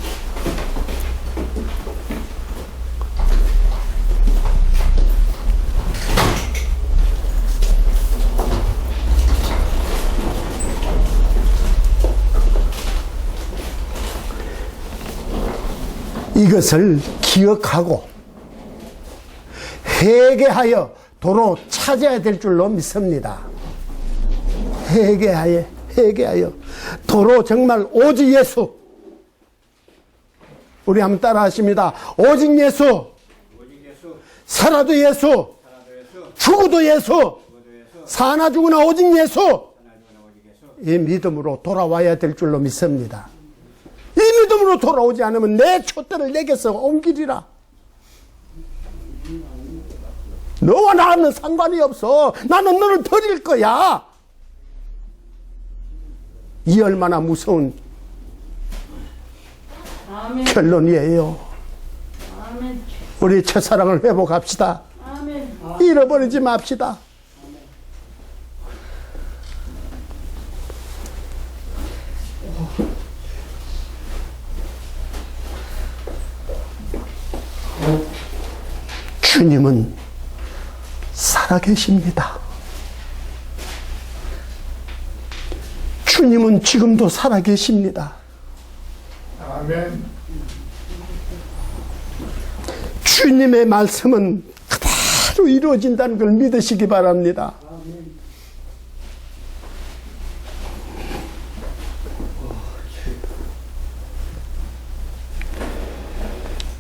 이것을 기억하고 회개하여 도로 찾아야 될 줄로 믿습니다. 회개하여 도로 정말 오직 예수. 우리 한번 따라 하십니다. 오직 예수. 살아도 예수. 죽어도 예수. 사나 죽으나 오직 예수. 이 믿음으로 돌아와야 될 줄로 믿습니다. 이 믿음으로 돌아오지 않으면 내 촛대를 내게서 옮기리라. 너와 나는 상관이 없어. 나는 너를 드릴 거야. 이 얼마나 무서운 아멘. 결론이에요. 아멘. 우리 첫사랑을 회복합시다. 아멘. 잃어버리지 맙시다. 주님은 살아계십니다. 주님은 지금도 살아계십니다. 아멘. 주님의 말씀은 그대로 이루어진다는 걸 믿으시기 바랍니다.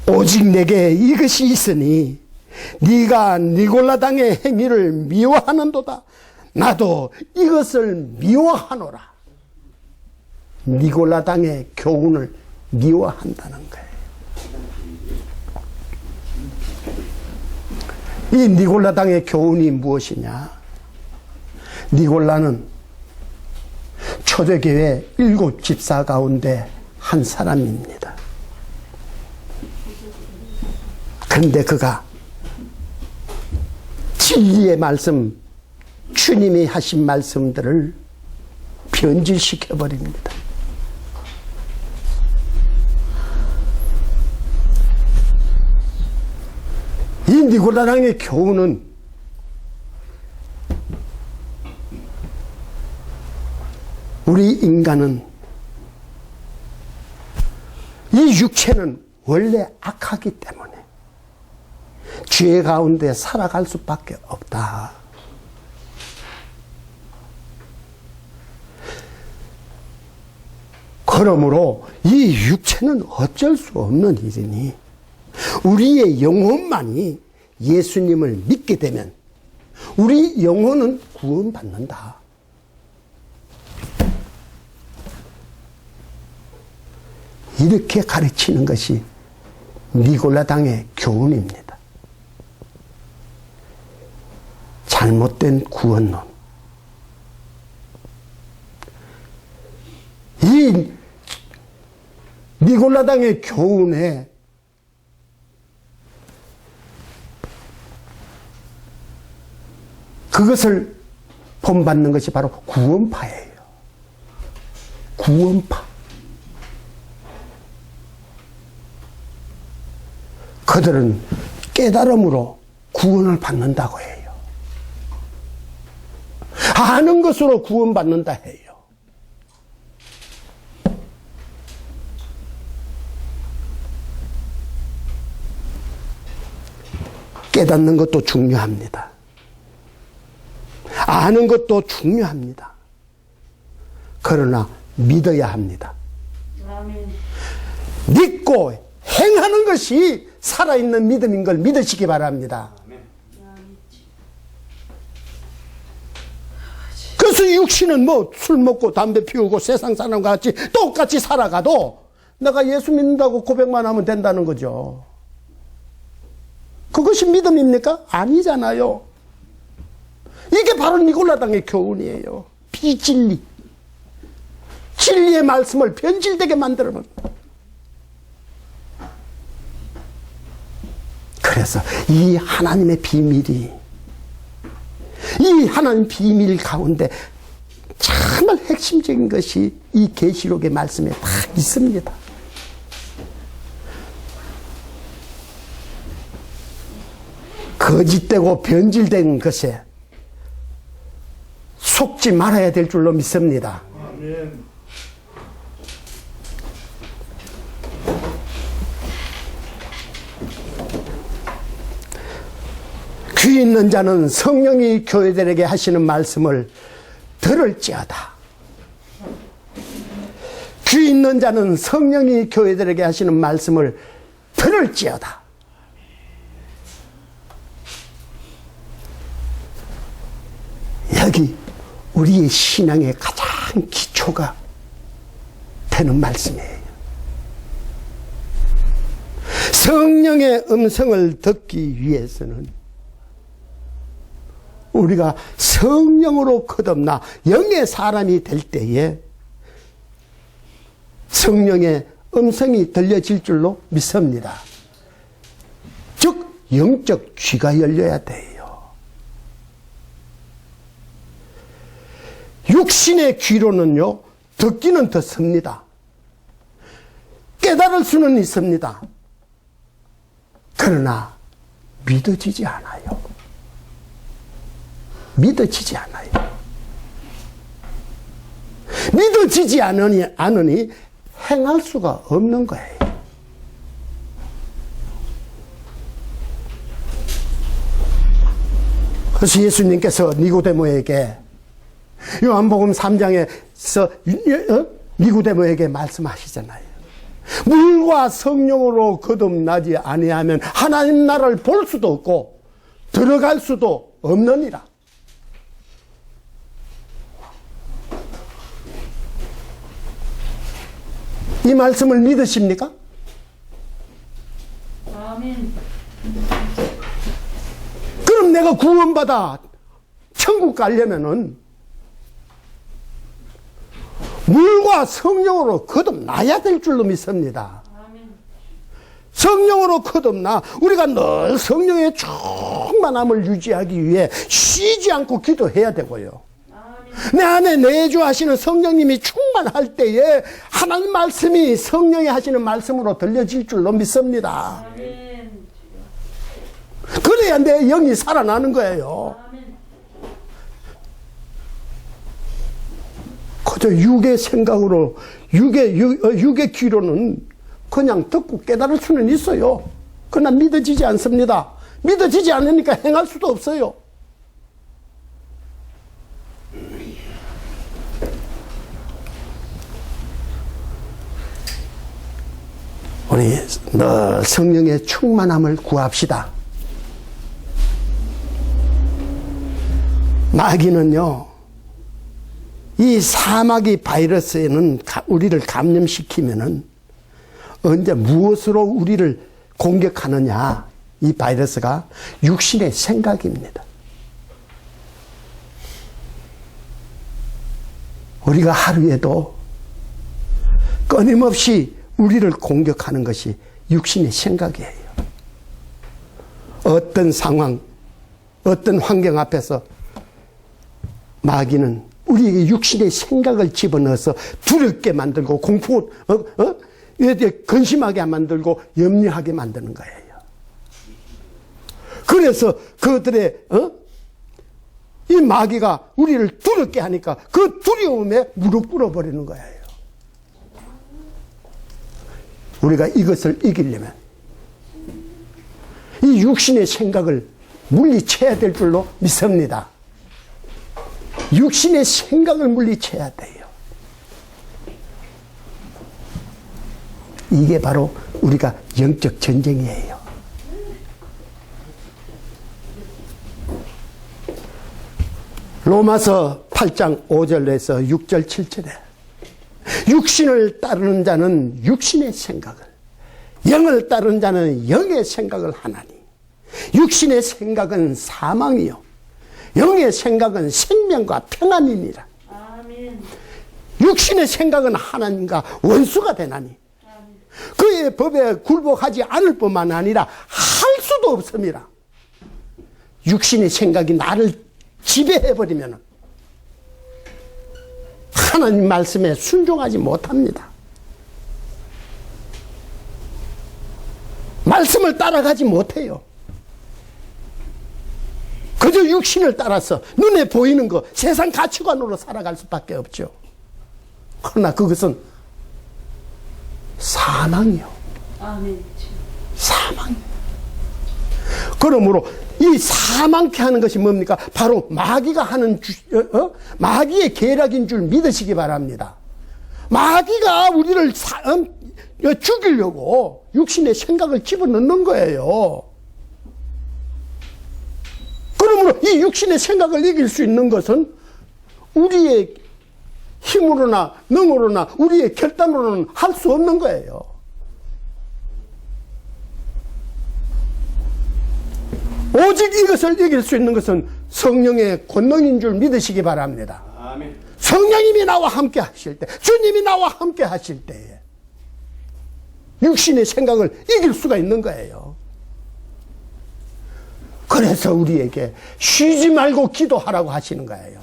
오직 내게 이것이 있으니 네가 니골라 당의 행위를 미워하는도다. 나도 이것을 미워하노라. 니골라 당의 교훈을 미워한다는 거예요. 이 니골라 당의 교훈이 무엇이냐? 니골라는 초대교회 7 집사 가운데 한 사람입니다. 그런데 그가 진리의 말씀, 주님이 하신 말씀들을 변질시켜 버립니다. 이 니골라당의 교훈은 우리 인간은, 이 육체는 원래 악하기 때문에 죄 가운데 살아갈 수밖에 없다. 그러므로 이 육체는 어쩔 수 없는 일이니 우리의 영혼만이 예수님을 믿게 되면 우리 영혼은 구원받는다. 이렇게 가르치는 것이 니골라당의 교훈입니다. 잘못된 구원론. 이 니골라당의 교훈에 그것을 본받는 것이 바로 구원파예요. 구원파. 그들은 깨달음으로 구원을 받는다고 해요. 아는 것으로 구원받는다 해요. 깨닫는 것도 중요합니다. 아는 것도 중요합니다. 그러나 믿어야 합니다. 아멘. 믿고 행하는 것이 살아있는 믿음인 걸 믿으시기 바랍니다. 그래서 육신은 뭐 술 먹고 담배 피우고 세상 사람과 같이 똑같이 살아가도 내가 예수 믿는다고 고백만 하면 된다는 거죠. 그것이 믿음입니까? 아니잖아요. 이게 바로 니골라당의 교훈이에요. 비진리. 진리의 말씀을 변질되게 만들어버려. 그래서 이 하나님의 비밀이, 이 하나님 비밀 가운데 정말 핵심적인 것이 이 계시록의 말씀에 다 있습니다. 거짓되고 변질된 것에 속지 말아야 될 줄로 믿습니다. 아멘. 귀 있는 자는 성령이 교회들에게 하시는 말씀을 들을지어다. 귀 있는 자는 성령이 교회들에게 하시는 말씀을 들을지어다. 여기 우리의 신앙의 가장 기초가 되는 말씀이에요. 성령의 음성을 듣기 위해서는 우리가 성령으로 거듭나 영의 사람이 될 때에 성령의 음성이 들려질 줄로 믿습니다. 즉 영적 귀가 열려야 돼요. 육신의 귀로는요, 듣기는 듣습니다. 깨달을 수는 있습니다. 그러나 믿어지지 않아요. 믿어지지 않아요. 믿어지지 않으니 행할 수가 없는 거예요. 그래서 예수님께서 니고데모에게 요한복음 3장에서 니고데모에게 말씀하시잖아요. 물과 성령으로 거듭나지 아니하면 하나님 나라를 볼 수도 없고 들어갈 수도 없느니라. 이 말씀을 믿으십니까? 아멘. 그럼 내가 구원받아 천국 가려면은 물과 성령으로 거듭나야 될 줄로 믿습니다. 아멘. 성령으로 거듭나 우리가 늘 성령의 충만함을 유지하기 위해 쉬지 않고 기도해야 되고요. 내 안에 내주하시는 성령님이 충만할 때에 하나님 말씀이 성령이 하시는 말씀으로 들려질 줄로 믿습니다. 아멘. 그래야 내 영이 살아나는 거예요. 아멘. 그저 육의 생각으로 육의 귀로는 그냥 듣고 깨달을 수는 있어요. 그러나 믿어지지 않습니다. 믿어지지 않으니까 행할 수도 없어요. 우리 늘 성령의 충만함을 구합시다. 마귀는요, 이 사마귀 바이러스에는 우리를 감염시키면은 언제 무엇으로 우리를 공격하느냐? 이 바이러스가 육신의 생각입니다. 우리가 하루에도 끊임없이 우리를 공격하는 것이 육신의 생각이에요. 어떤 상황, 어떤 환경 앞에서 마귀는 우리에게 육신의 생각을 집어넣어서 두렵게 만들고 근심하게 만들고 염려하게 만드는 거예요. 그래서 그들의 이 마귀가 우리를 두렵게 하니까 그 두려움에 무릎 꿇어버리는 거예요. 우리가 이것을 이기려면 이 육신의 생각을 물리쳐야 될 줄로 믿습니다. 육신의 생각을 물리쳐야 돼요. 이게 바로 우리가 영적 전쟁이에요. 로마서 8장 5절에서 6절 7절에 육신을 따르는 자는 육신의 생각을, 영을 따르는 자는 영의 생각을 하나니 육신의 생각은 사망이요 영의 생각은 생명과 평안이니라. 아멘. 육신의 생각은 하나님과 원수가 되나니 그의 법에 굴복하지 않을 뿐만 아니라 할 수도 없습니다. 육신의 생각이 나를 지배해버리면 하나님 말씀에 순종하지 못합니다. 말씀을 따라가지 못해요. 그저 육신을 따라서 눈에 보이는 거 세상 가치관으로 살아갈 수밖에 없죠. 그러나 그것은 사망이요. 아멘. 사망. 그러므로 이 사망케 하는 것이 뭡니까? 바로 마귀가 하는 마귀의 계략인 줄 믿으시기 바랍니다. 마귀가 우리를 죽이려고 육신의 생각을 집어넣는 거예요. 그러므로 이 육신의 생각을 이길 수 있는 것은 우리의 힘으로나 능으로나 우리의 결단으로는 할 수 없는 거예요. 오직 이것을 이길 수 있는 것은 성령의 권능인 줄 믿으시기 바랍니다. 아멘. 성령님이 나와 함께 하실 때, 주님이 나와 함께 하실 때에 육신의 생각을 이길 수가 있는 거예요. 그래서 우리에게 쉬지 말고 기도하라고 하시는 거예요.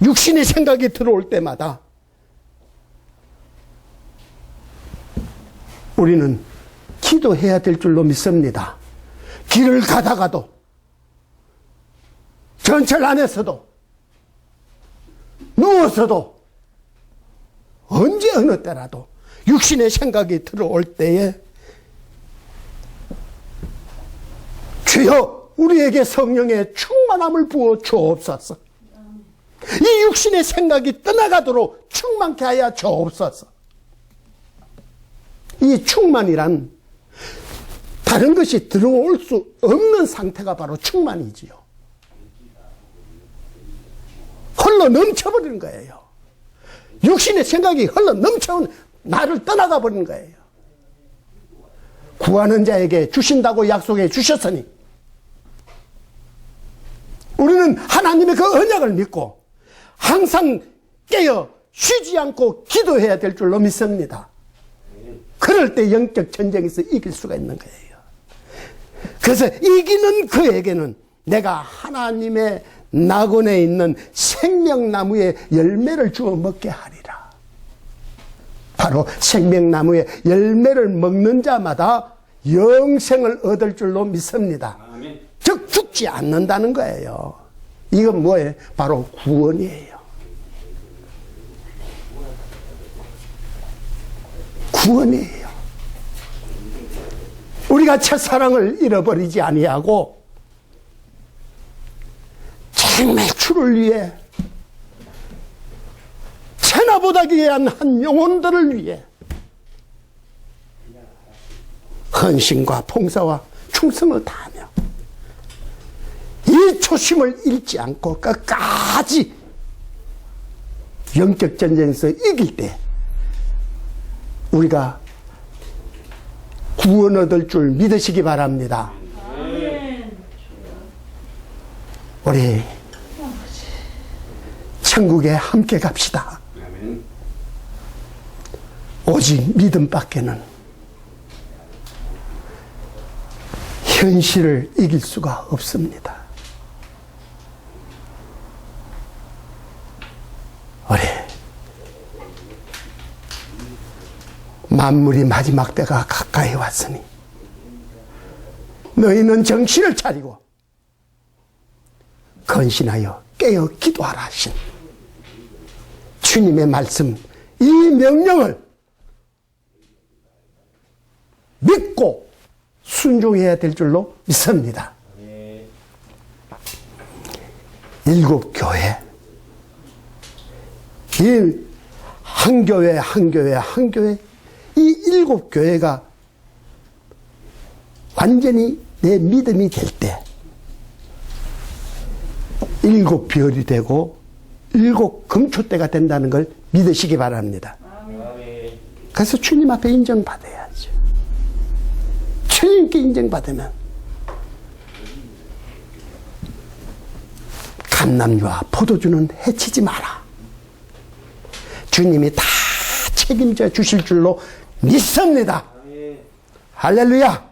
육신의 생각이 들어올 때마다 우리는 기도해야 될 줄로 믿습니다. 길을 가다가도, 전철 안에서도, 누워서도, 언제 어느 때라도 육신의 생각이 들어올 때에 주여 우리에게 성령의 충만함을 부어 주옵소서. 이 육신의 생각이 떠나가도록 충만케 하여 주옵소서. 이 충만이란 다른 것이 들어올 수 없는 상태가 바로 충만이지요. 흘러 넘쳐버리는 거예요. 육신의 생각이 흘러 넘쳐 나를 떠나가 버리는 거예요. 구하는 자에게 주신다고 약속해 주셨으니 우리는 하나님의 그 언약을 믿고 항상 깨어 쉬지 않고 기도해야 될 줄로 믿습니다. 그럴 때 영적 전쟁에서 이길 수가 있는 거예요. 그래서 이기는 그에게는 내가 하나님의 낙원에 있는 생명나무의 열매를 주어 먹게 하리라. 바로 생명나무의 열매를 먹는 자마다 영생을 얻을 줄로 믿습니다. 아멘. 즉 죽지 않는다는 거예요. 이건 뭐예요? 바로 구원이에요. 구원이에요. 우리가 첫사랑을 잃어버리지 아니하고 생매출을 위해 천하보다 귀한 한 영혼들을 위해 헌신과 봉사와 충성을 다하며 이 초심을 잃지 않고 끝까지 영적 전쟁에서 이길 때 우리가 구원 얻을 줄 믿으시기 바랍니다. 아멘. 우리 천국에 함께 갑시다. 아멘. 오직 믿음밖에는 현실을 이길 수가 없습니다. 우리 만물이 마지막 때가 가까이 왔으니 너희는 정신을 차리고 건신하여 깨어 기도하라 하신 주님의 말씀, 이 명령을 믿고 순종해야 될 줄로 믿습니다. 일곱 교회, 이 한 교회 한 교회 한 교회, 이 일곱 교회가 완전히 내 믿음이 될 때 일곱 별이 되고 일곱 금초대가 된다는 걸 믿으시기 바랍니다. 그래서 주님 앞에 인정받아야죠. 주님께 인정받으면 감람유와 포도주는 해치지 마라. 주님이 다 책임져 주실 줄로 믿습니다. 할렐루야.